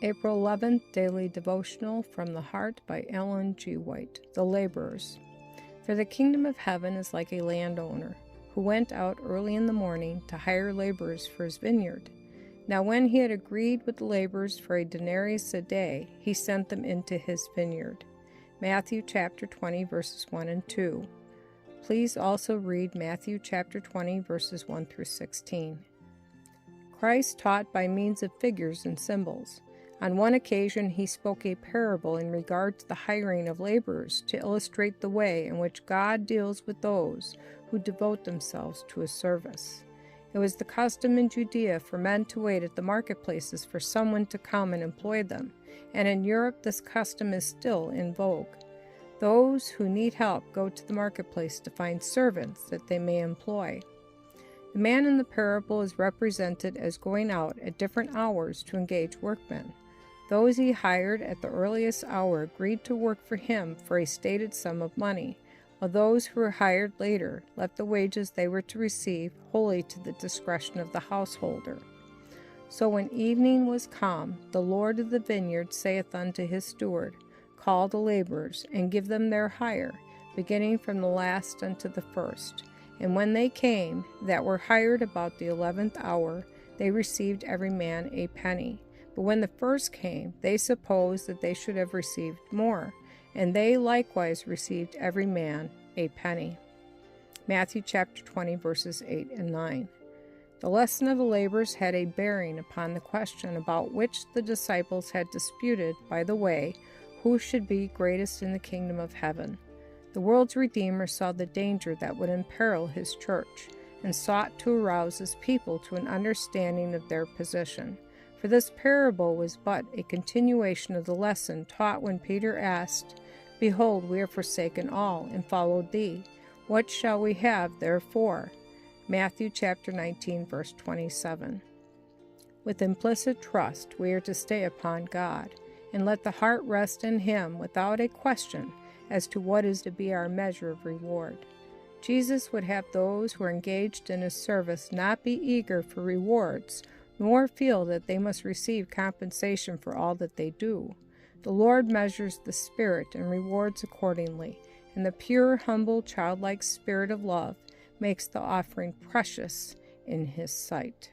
April 11th, Daily Devotional from the Heart by Ellen G. White. The Laborers. For the kingdom of heaven is like a landowner, who went out early in the morning to hire laborers for his vineyard. Now when he had agreed with the laborers for a denarius a day, he sent them into his vineyard. Matthew chapter 20, verses 1 and 2. Please also read Matthew chapter 20, verses 1 through 16. Christ taught by means of figures and symbols. On one occasion, he spoke a parable in regard to the hiring of laborers to illustrate the way in which God deals with those who devote themselves to his service. It was the custom in Judea for men to wait at the marketplaces for someone to come and employ them, and in Europe this custom is still in vogue. Those who need help go to the marketplace to find servants that they may employ. The man in the parable is represented as going out at different hours to engage workmen. Those he hired at the earliest hour agreed to work for him for a stated sum of money, while those who were hired later left the wages they were to receive wholly to the discretion of the householder. So when evening was come, the Lord of the vineyard saith unto his steward, Call the laborers, and give them their hire, beginning from the last unto the first. And when they came, that were hired about the 11th hour, they received every man a penny. But when the first came, they supposed that they should have received more, and they likewise received every man a penny. Matthew chapter 20, verses 8 and 9. The lesson of the laborers had a bearing upon the question about which the disciples had disputed by the way, who should be greatest in the kingdom of heaven. The world's Redeemer saw the danger that would imperil his church, and sought to arouse his people to an understanding of their position. For this parable was but a continuation of the lesson taught when Peter asked, Behold, we have forsaken all, and followed thee. What shall we have therefore? Matthew chapter 19, verse 27. With implicit trust we are to stay upon God, and let the heart rest in him without a question as to what is to be our measure of reward. Jesus would have those who are engaged in his service not be eager for rewards, nor feel that they must receive compensation for all that they do. The Lord measures the spirit and rewards accordingly, and the pure, humble, childlike spirit of love makes the offering precious in his sight.